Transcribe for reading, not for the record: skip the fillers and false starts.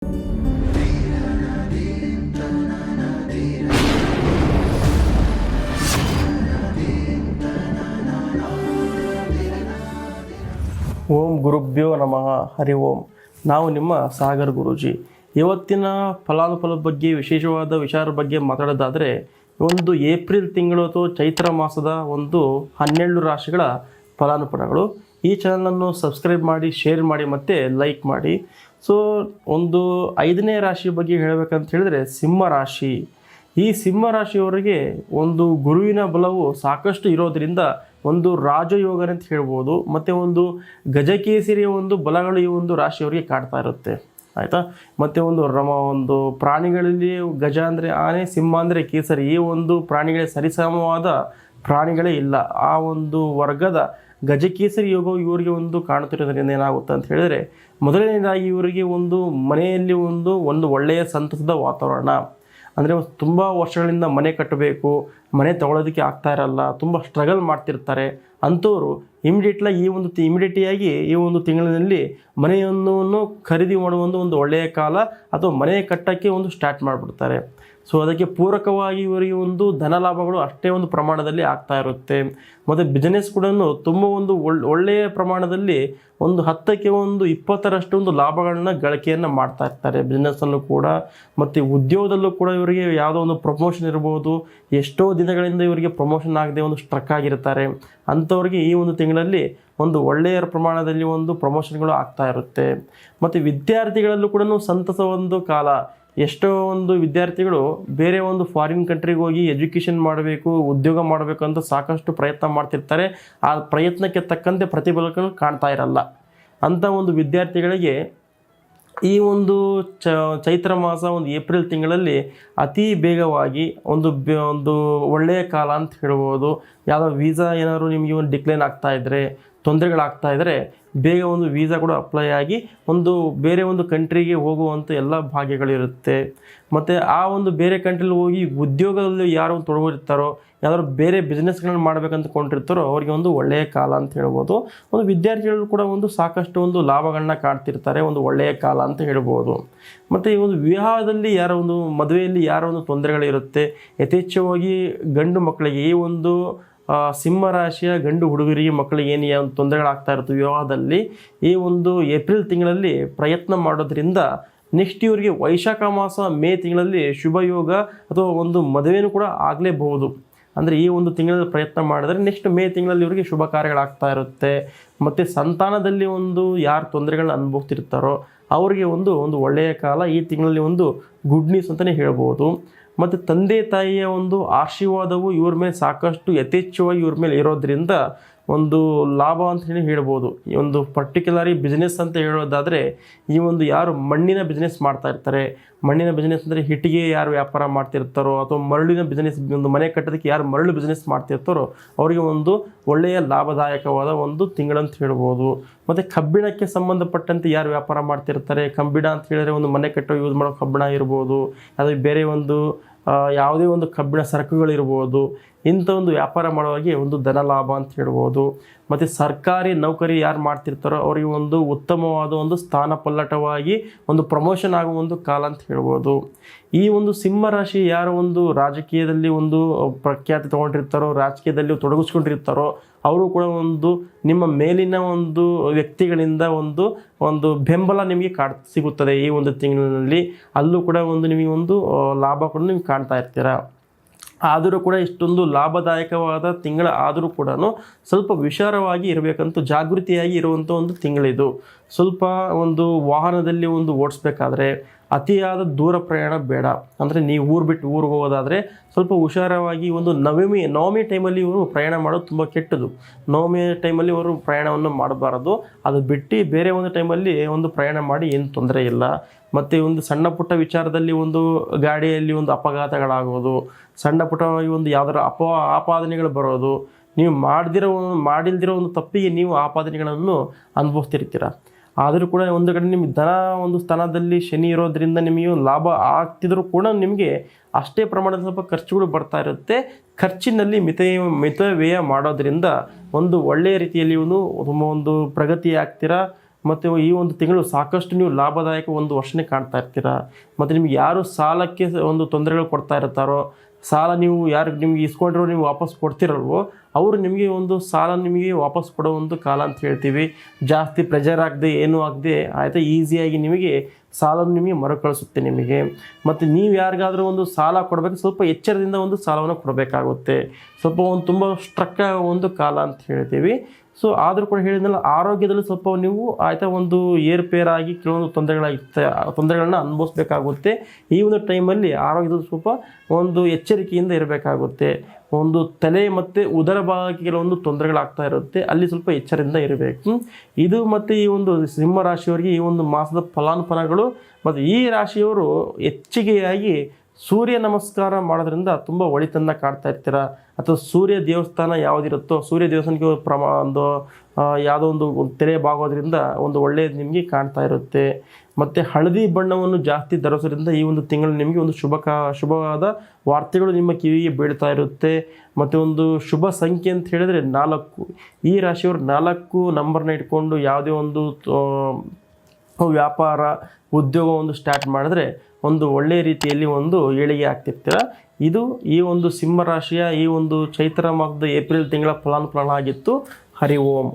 ಓಂ ಗುರುಭ್ಯೋ ನಮಃ. ಹರಿ ಓಂ. ನಾವು ನಿಮ್ಮ ಸಾಗರ್ ಗುರೂಜಿ. ಇವತ್ತಿನ ಫಲಾನುಫಲದ ಬಗ್ಗೆ ವಿಶೇಷವಾದ ವಿಚಾರದ ಬಗ್ಗೆ ಮಾತಾಡೋದಾದರೆ, ಒಂದು ಏಪ್ರಿಲ್ ತಿಂಗಳು ಅಥವಾ ಚೈತ್ರ ಮಾಸದ ಒಂದು 12 ರಾಶಿಗಳ ಫಲಾನುಫಲಗಳು. ಈ ಚಾನಲನ್ನು ಸಬ್ಸ್ಕ್ರೈಬ್ ಮಾಡಿ, ಶೇರ್ ಮಾಡಿ ಮತ್ತು ಲೈಕ್ ಮಾಡಿ. ಸೊ ಒಂದು 5ನೇ ರಾಶಿ ಬಗ್ಗೆ ಹೇಳಬೇಕಂತ ಹೇಳಿದರೆ ಸಿಂಹ ರಾಶಿ. ಈ ಸಿಂಹ ರಾಶಿಯವರಿಗೆ ಒಂದು ಗುರುವಿನ ಬಲವು ಸಾಕಷ್ಟು ಇರೋದರಿಂದ ಒಂದು ರಾಜಯೋಗ ಅಂತ ಹೇಳ್ಬೋದು. ಮತ್ತು ಒಂದು ಗಜಕೇಸರಿಯ ಒಂದು ಬಲಗಳು ಈ ಒಂದು ರಾಶಿಯವರಿಗೆ ಕಾಡ್ತಾ ಇರುತ್ತೆ, ಆಯಿತಾ. ಮತ್ತು ಒಂದು ಪ್ರಾಣಿಗಳಲ್ಲಿ ಗಜ ಅಂದರೆ ಆನೆ, ಸಿಂಹ ಅಂದರೆ ಕೇಸರಿ. ಈ ಒಂದು ಪ್ರಾಣಿಗಳೇ ಸರಿಸಮವಾದ ಪ್ರಾಣಿಗಳೇ ಇಲ್ಲ. ಆ ಒಂದು ವರ್ಗದ ಗಜಕೇಸರಿ ಯೋಗವು ಇವರಿಗೆ ಒಂದು ಕಾಣುತ್ತಿರೋದ್ರಿಂದ ಏನಾಗುತ್ತೆ ಅಂತ ಹೇಳಿದರೆ, ಮೊದಲನೇದಾಗಿ ಇವರಿಗೆ ಒಂದು ಮನೆಯಲ್ಲಿ ಒಂದು ಒಳ್ಳೆಯ ಸಂತಸದ ವಾತಾವರಣ. ಅಂದರೆ ತುಂಬ ವರ್ಷಗಳಿಂದ ಮನೆ ಕಟ್ಟಬೇಕು, ಮನೆ ತಗೊಳ್ಳೋದಕ್ಕೆ ಆಗ್ತಾ ಇರಲ್ಲ, ತುಂಬ ಸ್ಟ್ರಗಲ್ ಮಾಡ್ತಿರ್ತಾರೆ. ಅಂಥವರು ಇಮಿಡಿಯೇಟಿಯಾಗಿ ಈ ಒಂದು ತಿಂಗಳಿನಲ್ಲಿ ಮನೆಯನ್ನು ಖರೀದಿ ಮಾಡುವ ಒಂದು ಒಳ್ಳೆಯ ಕಾಲ, ಅಥವಾ ಮನೆ ಕಟ್ಟೋಕ್ಕೆ ಸ್ಟಾರ್ಟ್ ಮಾಡಿಬಿಡ್ತಾರೆ. ಸೊ ಅದಕ್ಕೆ ಪೂರಕವಾಗಿ ಇವರಿಗೆ ಒಂದು ಧನ ಲಾಭಗಳು ಅಷ್ಟೇ ಒಂದು ಪ್ರಮಾಣದಲ್ಲಿ ಆಗ್ತಾ ಇರುತ್ತೆ. ಮತ್ತು ಬಿಸ್ನೆಸ್ ಕೂಡ ತುಂಬ ಒಳ್ಳೆಯ ಪ್ರಮಾಣದಲ್ಲಿ 10ಕ್ಕೆ 20ರಷ್ಟು ಲಾಭಗಳನ್ನ ಗಳಿಕೆಯನ್ನು ಮಾಡ್ತಾ ಇರ್ತಾರೆ ಬಿಸ್ನೆಸ್ಸಲ್ಲೂ ಕೂಡ. ಮತ್ತು ಉದ್ಯೋಗದಲ್ಲೂ ಕೂಡ ಇವರಿಗೆ ಯಾವುದೋ ಒಂದು ಪ್ರಮೋಷನ್ ಇರ್ಬೋದು, ಎಷ್ಟೋ ದಿನಗಳಿಂದ ಇವರಿಗೆ ಪ್ರಮೋಷನ್ ಆಗದೆ ಸ್ಟ್ರಕ್ ಆಗಿರ್ತಾರೆ. ಅಂಥವ್ರಿಗೆ ಈ ಒಂದು ತಿಂಗಳಲ್ಲಿ ಒಳ್ಳೆಯ ಪ್ರಮಾಣದಲ್ಲಿ ಪ್ರಮೋಷನ್ಗಳು ಆಗ್ತಾ ಇರುತ್ತೆ. ಮತ್ತು ವಿದ್ಯಾರ್ಥಿಗಳಲ್ಲೂ ಕೂಡ ಸಂತಸ ಕಾಲ. ಎಷ್ಟೋ ವಿದ್ಯಾರ್ಥಿಗಳು ಬೇರೆ ಫಾರಿನ್ ಕಂಟ್ರಿಗೆ ಹೋಗಿ ಎಜುಕೇಷನ್ ಮಾಡಬೇಕು, ಉದ್ಯೋಗ ಮಾಡಬೇಕು ಅಂತ ಸಾಕಷ್ಟು ಪ್ರಯತ್ನ ಮಾಡ್ತಿರ್ತಾರೆ. ಆ ಪ್ರಯತ್ನಕ್ಕೆ ತಕ್ಕಂತೆ ಪ್ರತಿಫಲಗಳು ಕಾಣ್ತಾ ಇರಲ್ಲ. ಅಂಥ ವಿದ್ಯಾರ್ಥಿಗಳಿಗೆ ಈ ಚೈತ್ರ ಮಾಸ ಏಪ್ರಿಲ್ ತಿಂಗಳಲ್ಲಿ ಅತಿ ಬೇಗವಾಗಿ ಒಂದು ಒಳ್ಳೆಯ ಕಾಲ ಅಂತ ಹೇಳ್ಬೋದು. ಯಾವುದೋ ವೀಸಾ ಏನಾದ್ರು ನಿಮಗೆ ಡಿಕ್ಲೈನ್ ಆಗ್ತಾ ಇದ್ದರೆ, ತೊಂದರೆಗಳಾಗ್ತಾ ಇದ್ದರೆ, ಬೇಗ ವೀಸಾ ಕೂಡ ಅಪ್ಲೈ ಆಗಿ ಬೇರೆ ಕಂಟ್ರಿಗೆ ಹೋಗುವಂಥ ಎಲ್ಲ ಭಾಗ್ಯಗಳಿರುತ್ತೆ. ಮತ್ತು ಆ ಬೇರೆ ಕಂಟ್ರಿಲಿ ಹೋಗಿ ಉದ್ಯೋಗದಲ್ಲಿ ಯಾರು ತೊಡಗಿರ್ತಾರೋ, ಯಾವ್ದಾದ್ರು ಬೇರೆ ಬಿಸ್ನೆಸ್ಗಳನ್ನ ಮಾಡಬೇಕಂತಕೊಂಡಿರ್ತಾರೋ ಅವ್ರಿಗೆ ಒಳ್ಳೆಯ ಕಾಲ ಅಂತ ಹೇಳ್ಬೋದು. ವಿದ್ಯಾರ್ಥಿಗಳು ಕೂಡ ಸಾಕಷ್ಟು ಲಾಭಗಳನ್ನ ಕಾಡ್ತಿರ್ತಾರೆ, ಒಳ್ಳೆಯ ಕಾಲ ಅಂತ ಹೇಳ್ಬೋದು. ಮತ್ತು ಈ ವಿವಾಹದಲ್ಲಿ ಯಾರೋ ಮದುವೆಯಲ್ಲಿ ಯಾರೋ ತೊಂದರೆಗಳಿರುತ್ತೆ. ಯಥೇಚ್ಛವಾಗಿ ಗಂಡು ಮಕ್ಕಳಿಗೆ ಈ ಸಿಂಹ ರಾಶಿಯ ಗಂಡು ಹುಡುಗರಿಗೆ ಮಕ್ಕಳಿಗೆ ಏನು ತೊಂದರೆಗಳಾಗ್ತಾ ಇರುತ್ತೆ ವಿವಾಹದಲ್ಲಿ, ಈ ಏಪ್ರಿಲ್ ತಿಂಗಳಲ್ಲಿ ಪ್ರಯತ್ನ ಮಾಡೋದ್ರಿಂದ ನೆಕ್ಸ್ಟ್ ಇವರಿಗೆ ವೈಶಾಖ ಮಾಸ ಮೇ ತಿಂಗಳಲ್ಲಿ ಶುಭ ಯೋಗ ಅಥವಾ ಮದುವೆನೂ ಕೂಡ ಆಗಲೇಬಹುದು. ಅಂದರೆ ಈ ತಿಂಗಳಲ್ಲಿ ಪ್ರಯತ್ನ ಮಾಡಿದ್ರೆ ನೆಕ್ಸ್ಟ್ ಮೇ ತಿಂಗಳಲ್ಲಿ ಇವರಿಗೆ ಶುಭ ಕಾರ್ಯಗಳಾಗ್ತಾ ಇರುತ್ತೆ. ಮತ್ತು ಸಂತಾನದಲ್ಲಿ ಯಾರು ತೊಂದರೆಗಳನ್ನ ಅನುಭವಿಸ್ತಿರ್ತಾರೋ ಅವರಿಗೆ ಒಳ್ಳೆಯ ಕಾಲ. ಈ ತಿಂಗಳಲ್ಲಿ ಗುಡ್ ನ್ಯೂಸ್ ಅಂತಲೇ ಹೇಳ್ಬೋದು. ಮತ್ತು ತಂದೆ ತಾಯಿಯ ಆಶೀರ್ವಾದವು ಇವ್ರ ಮೇಲೆ ಸಾಕಷ್ಟು ಯಥೇಚ್ಛವಾಗಿ ಇವ್ರ ಮೇಲೆ ಇರೋದ್ರಿಂದ ಲಾಭ ಅಂತ ಹೇಳ್ಬೋದು. ಈ ಪರ್ಟಿಕ್ಯುಲರಿ ಬಿಸ್ನೆಸ್ ಅಂತ ಹೇಳೋದಾದರೆ, ಈ ಯಾರು ಮಣ್ಣಿನ ಬಿಸ್ನೆಸ್ ಮಾಡ್ತಾ ಇರ್ತಾರೆ, ಮಣ್ಣಿನ ಬಿಸ್ನೆಸ್ ಅಂದರೆ ಇಟ್ಟಿಗೆ ಯಾರು ವ್ಯಾಪಾರ ಮಾಡ್ತಿರ್ತಾರೋ, ಅಥವಾ ಮರಳಿನ ಬಿಸ್ನೆಸ್, ಮನೆ ಕಟ್ಟೋದಕ್ಕೆ ಯಾರು ಮರಳು ಬಿಸ್ನೆಸ್ ಮಾಡ್ತಿರ್ತಾರೋ ಅವರಿಗೆ ಒಳ್ಳೆಯ ಲಾಭದಾಯಕವಾದ ತಿಂಗಳಂತ ಹೇಳ್ಬೋದು. ಮತ್ತು ಕಬ್ಬಿಣಕ್ಕೆ ಸಂಬಂಧಪಟ್ಟಂತೆ ಯಾರು ವ್ಯಾಪಾರ ಮಾಡ್ತಿರ್ತಾರೆ, ಕಬ್ಬಿಣ ಅಂತ ಹೇಳಿದ್ರೆ ಮನೆ ಕಟ್ಟೋ ಯೂಸ್ ಮಾಡೋ ಕಬ್ಬಿಣ ಇರ್ಬೋದು, ಅದು ಬೇರೆ ಯಾವುದೇ ಕಬ್ಬಿಣ ಸರಕುಗಳಿರ್ಬೋದು, ಇಂಥ ವ್ಯಾಪಾರ ಮಾಡುವಾಗೆ ಧನ ಲಾಭ ಅಂತ ಹೇಳ್ಬೋದು. ಮತ್ತು ಸರ್ಕಾರಿ ನೌಕರಿ ಯಾರು ಮಾಡ್ತಿರ್ತಾರೋ ಅವರಿಗೆ ಉತ್ತಮವಾದ ಸ್ಥಾನ ಪಲ್ಲಟವಾಗಿ ಪ್ರಮೋಷನ್ ಆಗುವ ಕಾಲ ಅಂತ ಹೇಳ್ಬೋದು. ಈ ಸಿಂಹ ರಾಶಿ ಯಾರು ರಾಜಕೀಯದಲ್ಲಿ ಪ್ರಖ್ಯಾತಿ ತೊಗೊಂಡಿರ್ತಾರೋ, ರಾಜಕೀಯದಲ್ಲಿ ತೊಡಗಿಸ್ಕೊಂಡಿರ್ತಾರೋ ಅವರು ಕೂಡ ನಿಮ್ಮ ಮೇಲಿನ ವ್ಯಕ್ತಿಗಳಿಂದ ಬೆಂಬಲ ನಿಮಗೆ ಸಿಗುತ್ತದೆ. ಈ ತಿಂಗಳಿನಲ್ಲಿ ಅಲ್ಲೂ ಕೂಡ ನಿಮಗೆ ಲಾಭ ಕೂಡ ನೀವು ಕಾಣ್ತಾ ಇರ್ತೀರ. ಆದರೂ ಕೂಡ ಇಷ್ಟೊಂದು ಲಾಭದಾಯಕವಾದ ತಿಂಗಳ ಆದರೂ ಕೂಡ ಸ್ವಲ್ಪ ಹುಷಾರವಾಗಿ ಇರಬೇಕಂತ, ಜಾಗೃತಿಯಾಗಿ ಇರುವಂಥ ತಿಂಗಳಿದು. ಸ್ವಲ್ಪ ವಾಹನದಲ್ಲಿ ಓಡಿಸ್ಬೇಕಾದ್ರೆ ಅತಿಯಾದ ದೂರ ಪ್ರಯಾಣ ಬೇಡ. ಅಂದರೆ ನೀವು ಊರು ಬಿಟ್ಟು ಊರಿಗೆ ಹೋಗೋದಾದರೆ ಸ್ವಲ್ಪ ಹುಷಾರವಾಗಿ ನವಮಿ ಟೈಮಲ್ಲಿ ಇವರು ಪ್ರಯಾಣ ಮಾಡೋದು ತುಂಬ ಕೆಟ್ಟದು. ನವಮಿ ಟೈಮಲ್ಲಿ ಅವರು ಪ್ರಯಾಣವನ್ನು ಮಾಡಬಾರದು. ಅದು ಬಿಟ್ಟು ಬೇರೆ ಟೈಮಲ್ಲಿ ಪ್ರಯಾಣ ಮಾಡಿ ಏನು ತೊಂದರೆ ಇಲ್ಲ. ಮತ್ತು ಸಣ್ಣ ಪುಟ್ಟ ವಿಚಾರದಲ್ಲಿ ಗಾಡಿಯಲ್ಲಿ ಅಪಘಾತಗಳಾಗೋದು, ಸಣ್ಣ ಪುಟ್ಟವಾಗಿ ಯಾವ್ದಾರು ಆಪಾದನೆಗಳು ಬರೋದು, ನೀವು ಮಾಡಿಲ್ದಿರೋ ತಪ್ಪಿಗೆ ನೀವು ಆಪಾದನೆಗಳನ್ನು ಅನುಭವಿಸ್ತಿರ್ತೀರ. ಆದರೂ ಕೂಡ ಒಂದು ಕಡೆ ನಿಮಗೆ ಧನ ಸ್ಥಾನದಲ್ಲಿ ಶನಿ ಇರೋದ್ರಿಂದ ನಿಮಗೆ ಲಾಭ ಆಗ್ತಿದ್ರೂ ಕೂಡ ನಿಮಗೆ ಅಷ್ಟೇ ಪ್ರಮಾಣದ ಸ್ವಲ್ಪ ಖರ್ಚುಗಳು ಬರ್ತಾ ಇರುತ್ತೆ. ಖರ್ಚಿನಲ್ಲಿ ಮಿತ ವ್ಯಯ ಮಾಡೋದ್ರಿಂದ ಒಳ್ಳೆಯ ರೀತಿಯಲ್ಲಿ ಪ್ರಗತಿ ಆಗ್ತೀರಾ. ಮತ್ತು ಈ ಒಂದು ತಿಂಗಳು ಸಾಕಷ್ಟು ನೀವು ಲಾಭದಾಯಕ ಒಂದು ವರ್ಷನೇ ಕಾಣ್ತಾ ಇರ್ತೀರಾ. ಮತ್ತು ನಿಮ್ಗೆ ಯಾರು ಸಾಲಕ್ಕೆ ಒಂದು ತೊಂದರೆಗಳು ಕೊಡ್ತಾ ಇರ್ತಾರೋ, ಸಾಲ ನೀವು ಯಾರು ನಿಮ್ಗೆ ಇಸ್ಕೊಂಡಿರೋ ನೀವು ವಾಪಸ್ ಕೊಡ್ತಿರಲ್ವೋ ಅವರು ನಿಮಗೆ ಒಂದು ಸಾಲ ನಿಮಗೆ ವಾಪಸ್ ಕೊಡೋ ಒಂದು ಕಾಲ ಅಂತ ಹೇಳ್ತೀವಿ. ಜಾಸ್ತಿ ಪ್ರೆಷರ್ ಆಗದೆ ಏನೂ ಆಗದೆ ಆಯಿತಾ ಈಸಿಯಾಗಿ ನಿಮಗೆ ಸಾಲ ನಿಮಗೆ ಮರುಕಳಿಸುತ್ತೆ ನಿಮಗೆ. ಮತ್ತು ನೀವು ಯಾರಿಗಾದರೂ ಒಂದು ಸಾಲ ಕೊಡಬೇಕು, ಸ್ವಲ್ಪ ಎಚ್ಚರದಿಂದ ಒಂದು ಸಾಲವನ್ನು ಕೊಡಬೇಕಾಗುತ್ತೆ. ಸ್ವಲ್ಪ ಒಂದು ತುಂಬ ಸ್ಟ್ರಕ್ ಆಗೋ ಒಂದು ಕಾಲ ಅಂತ ಹೇಳ್ತೀವಿ. ಸೊ ಆದರೂ ಕೂಡ ಹೇಳಿದ್ನಲ್ಲ, ಆರೋಗ್ಯದಲ್ಲಿ ಸ್ವಲ್ಪ ನೀವು ಆಯಿತಾ ಒಂದು ಏರುಪೇರಾಗಿ ಕೆಲವೊಂದು ತೊಂದರೆಗಳನ್ನ ಅನುಭವಿಸ್ಬೇಕಾಗುತ್ತೆ. ಈ ಒಂದು ಟೈಮಲ್ಲಿ ಆರೋಗ್ಯದಲ್ಲಿ ಸ್ವಲ್ಪ ಒಂದು ಎಚ್ಚರಿಕೆಯಿಂದ ಇರಬೇಕಾಗುತ್ತೆ. ಒಂದು ತಲೆ ಮತ್ತು ಉದರ ಭಾಗಕ್ಕೆ ಕೆಲವೊಂದು ತೊಂದರೆಗಳಾಗ್ತಾ ಇರುತ್ತೆ, ಅಲ್ಲಿ ಸ್ವಲ್ಪ ಎಚ್ಚರದಿಂದ ಇರಬೇಕು. ಇದು ಮತ್ತು ಈ ಒಂದು ಸಿಂಹ ರಾಶಿಯವರಿಗೆ ಈ ಒಂದು ಮಾಸದ ಫಲಾನುಫಲಗಳು. ಮತ್ತು ಈ ರಾಶಿಯವರು ಹೆಚ್ಚಿಗೆಯಾಗಿ ಸೂರ್ಯ ನಮಸ್ಕಾರ ಮಾಡೋದ್ರಿಂದ ತುಂಬ ಒಳಿತನ್ನು ಕಾಡ್ತಾ ಇರ್ತೀರ. ಅಥವಾ ಸೂರ್ಯ ದೇವಸ್ಥಾನ ಯಾವುದಿರುತ್ತೋ ಸೂರ್ಯ ದೇವಸ್ಥಾನಕ್ಕೆ ಒಂದು ಯಾವುದೋ ಒಂದು ತೆರೆ ಬಾಗೋದ್ರಿಂದ ಒಂದು ಒಳ್ಳೆಯದು ನಿಮಗೆ ಕಾಣ್ತಾ ಇರುತ್ತೆ. ಮತ್ತು ಹಳದಿ ಬಣ್ಣವನ್ನು ಜಾಸ್ತಿ ಧರಿಸೋದ್ರಿಂದ ಈ ಒಂದು ತಿಂಗಳು ನಿಮಗೆ ಒಂದು ಶುಭವಾದ ವಾರ್ತೆಗಳು ನಿಮ್ಮ ಕಿವಿಗೆ ಬೀಳ್ತಾ ಇರುತ್ತೆ. ಮತ್ತು ಒಂದು ಶುಭ ಸಂಖ್ಯೆ ಅಂತ ಹೇಳಿದರೆ 4. ಈ ರಾಶಿಯವರು 4 ನಂಬರ್ನ ಇಟ್ಕೊಂಡು ಯಾವುದೇ ಒಂದು ವ್ಯಾಪಾರ ಉದ್ಯೋಗವನ್ನು ಸ್ಟಾರ್ಟ್ ಮಾಡಿದ್ರೆ ಒಂದು ಒಳ್ಳೆಯ ರೀತಿಯಲ್ಲಿ ಒಂದು ಏಳಿಗೆ ಆಗ್ತಿರ್ತೀರ. ಇದು ಈ ಒಂದು ಸಿಂಹ ರಾಶಿಯ ಈ ಒಂದು ಚೈತ್ರ ಮಾಸದ ಏಪ್ರಿಲ್ ತಿಂಗಳ ಫಲಾನುಫಲ ಆಗಿತ್ತು. ಹರಿ ಓಂ.